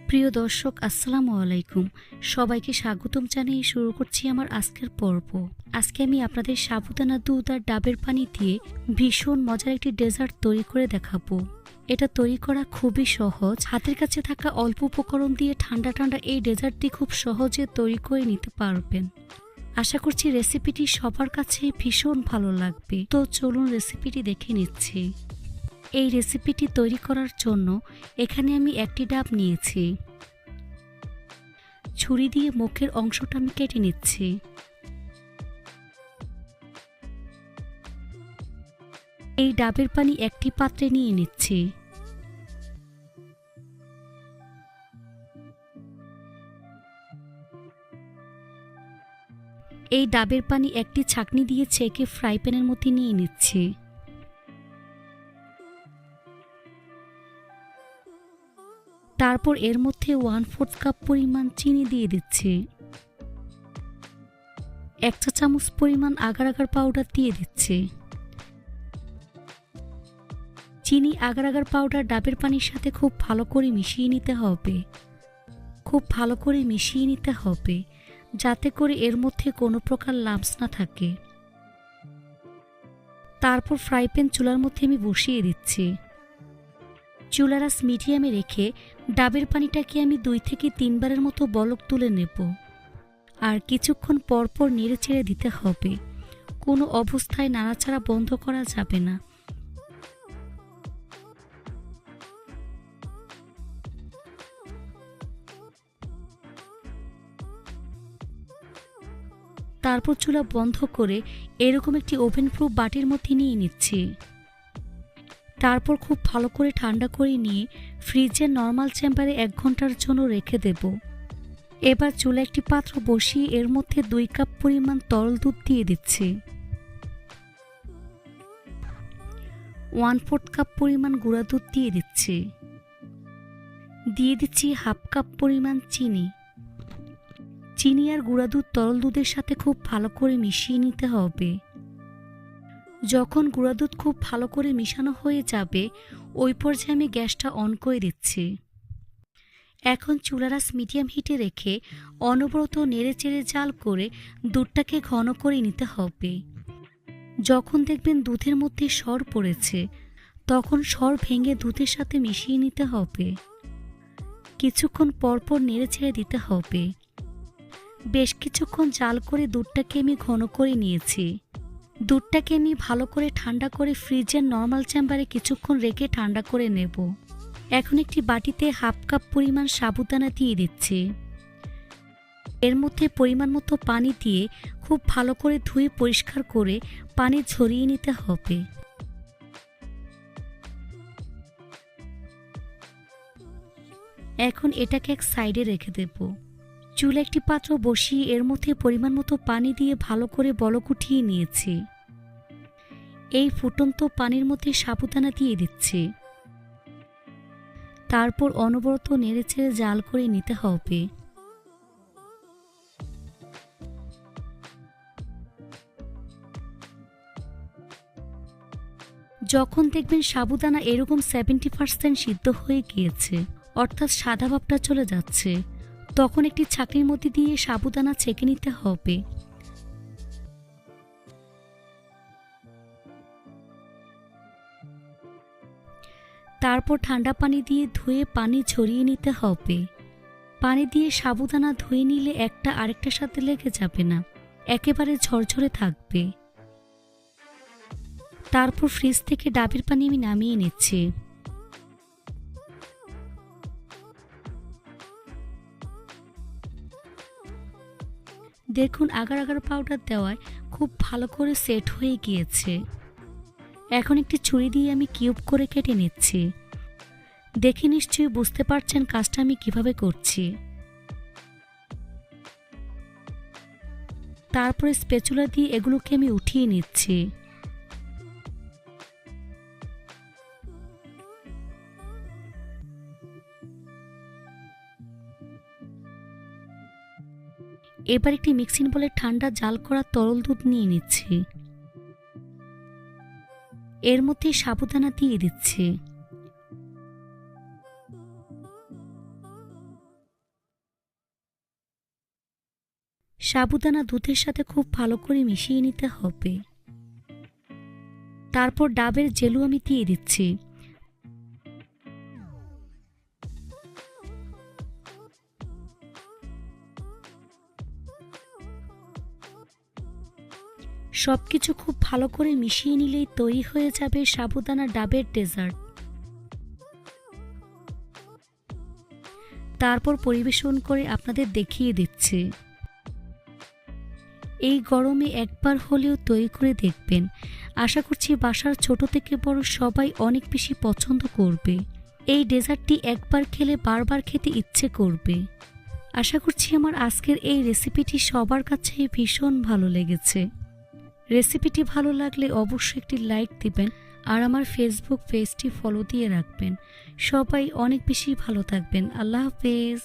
প্রিয় দর্শক, আসসালামু আলাইকুম। সবাইকে স্বাগতম জানিয়ে শুরু করছি আমার আজকের পর্ব। আজকে আমি আপনাদের সাবুদানা দুধ আর ডাবের পানি দিয়ে ভীষণ মজার একটি ডেজার্ট তৈরি করে দেখাবো। এটা তৈরি করা খুবই সহজ। হাতের কাছে থাকা অল্প উপকরণ দিয়ে ঠান্ডা ঠান্ডা এই ডেজার্টটি খুব সহজে তৈরি করে নিতে পারবেন। আশা করছি রেসিপিটি সবার কাছে ভীষণ ভালো লাগবে। তো চলুন রেসিপিটি দেখে নিচ্ছি। এই রেসিপিটি তৈরি করার জন্য এখানে আমি একটি ডাব নিয়েছি। ছুরি দিয়ে মুখের অংশটা আমি কেটে নিচ্ছি। এই ডাবের পানি একটি পাত্রে নিয়ে নিচ্ছি। এই ডাবের পানি একটি ছাঁকনি দিয়ে ছেঁকে ফ্রাই প্যানের মধ্যে নিয়ে নিচ্ছি। তারপর এর মধ্যে 1/4 কাপ পরিমাণ চিনি দিয়ে দিচ্ছি। 1 চা চামচ পরিমাণ আগার আগার পাউডার দিয়ে দিচ্ছি। চিনি আগার আগার পাউডার ডাবের পানির সাথে খুব ভালো করে মিশিয়ে নিতে হবে। খুব ভালো করে মিশিয়ে নিতে হবে যাতে করে এর মধ্যে কোনো প্রকার লাম্পস না থাকে। তারপর ফ্রাই প্যান চুলার মধ্যে আমি বসিয়ে দিচ্ছি। চুলার আঁচ মিডিয়ামে রেখে ডাবের পানিটাকে আমি 2 থেকে 3 বারের মতো বলক তুলে নেব। আর কিছুক্ষণ পর পর নেড়ে চেড়ে দিতে হবে। কোনো অবস্থায় নাড়াচাড়া বন্ধ করা যাবে না। তারপর চুলা বন্ধ করে এরকম একটি ওভেন প্রুফ বাটির মধ্যে নিয়ে নিচ্ছি। তারপর খুব ভালো করে ঠান্ডা করে নিয়ে ফ্রিজের নর্মাল চেম্বারে 1 ঘন্টার জন্য রেখে দেব। এবার চুলা একটি পাত্র বসিয়ে এর মধ্যে 2 কাপ পরিমাণ তরল দুধ দিয়ে দিচ্ছি। 1/4 কাপ পরিমাণ গুঁড়া দুধ দিয়ে দিচ্ছি। দিয়ে দিচ্ছি 1/2 কাপ পরিমাণ চিনি। চিনি আর গুঁড়া দুধ তরল দুধের সাথে খুব ভালো করে মিশিয়ে নিতে হবে। যখন গুঁড়া দুধ খুব ভালো করে মিশানো হয়ে যাবে, ওই পর্যায়ে আমি গ্যাসটা অন করে দিচ্ছি। এখন চুলার আঁচ মিডিয়াম হিটে রেখে অনবরত নেড়ে চেড়ে জাল করে দুধটাকে ঘন করে নিতে হবে। যখন দেখবেন দুধের মধ্যে সর পড়েছে, তখন সর ভেঙে দুধের সাথে মিশিয়ে নিতে হবে। কিছুক্ষণ পরপর নেড়ে ছেড়ে দিতে হবে। বেশ কিছুক্ষণ জাল করে দুধটাকে আমি ঘন করে নিয়েছি। দুধটাকে আমি ভালো করে ঠান্ডা করে ফ্রিজের নর্মাল চেম্বারে কিছুক্ষণ রেখে ঠান্ডা করে নেব। এখন একটি বাটিতে 1/2 কাপ পরিমাণ সাবুদানা দিয়ে দিচ্ছি। এর মধ্যে পরিমাণ মতো পানি দিয়ে খুব ভালো করে ধুয়ে পরিষ্কার করে পানি ঝরিয়ে নিতে হবে। এখন এটাকে এক সাইডে রেখে দেব। চুলে একটি পাত্র বসিয়ে এর মধ্যে পরিমাণ মতো পানি দিয়ে ভালো করে বলক উঠিয়ে নিয়েছি। এই ফুটন্ত পানির মধ্যে সাবুদানা দিয়ে দিচ্ছি। তারপর অনবরত নেড়ে ছেড়ে জাল করে নিতে হবে। যখন দেখবেন সাবুদানা এরকম 70% সিদ্ধ হয়ে গিয়েছে, অর্থাৎ সাদা ভাবটা চলে যাচ্ছে, তখন একটি ছাঁকনির মধ্যে দিয়ে সাবুদানা ছেঁকে নিতে হবে। তারপর ঠান্ডা পানি দিয়ে ধুয়ে পানি ঝরিয়ে নিতে হবে। পানি দিয়ে সাবুদানা ধুয়ে নিলে একটা আরেকটার সাথে লেগে যাবে না, একেবারে ঝরঝরে থাকবে। তারপর ফ্রিজ থেকে ডাবের পানি আমি নামিয়ে নিচ্ছি। দেখুন আগার আগার পাউডার দেওয়ায় খুব ভালো করে সেট হয়ে গিয়েছে। এখন একটি ছুরি দিয়ে আমি কিউব করে কেটে নিচ্ছি। দেখে নিশ্চয়ই বুঝতে পারছেন কাজটা আমি কিভাবে করছি। তারপরে স্প্যাচুলা দিয়ে এগুলোকে আমি উঠিয়ে নিচ্ছি। এবার একটি মিক্সিং বলে ঠান্ডা জাল করা তরল দুধ নিয়ে নিচ্ছি। এর মধ্যে সাবুদানা দিয়ে দিচ্ছি। সাবুদানা দুধের সাথে খুব ভালো করে মিশিয়ে নিতে হবে। তারপর ডাবের জেলু আমি দিয়ে দিচ্ছি। সবকিছু খুব ভালো করে মিশিয়ে নিলেই তৈরি হয়ে যাবে সাবুদানা ডাবের ডেজার্ট। তারপর পরিবেশন করে আপনাদের দেখিয়ে দিচ্ছি। এই গরমে একবার হলেও তৈরি করে দেখবেন। আশা করছি বাসার ছোট থেকে বড় সবাই অনেক বেশি পছন্দ করবে। এই ডেজার্টটি একবার খেলে বারবার খেতে ইচ্ছে করবে। আশা করছি আমার আজকের এই রেসিপিটি সবার কাছে ভীষণ ভালো লেগেছে। রেসিপিটি ভালো লাগলে অবশ্যই একটি লাইক দিবেন আর আমার ফেসবুক পেজটি ফলো দিয়ে রাখবেন। সবাই অনেক বেশি ভালো থাকবেন। আল্লাহ হাফেজ।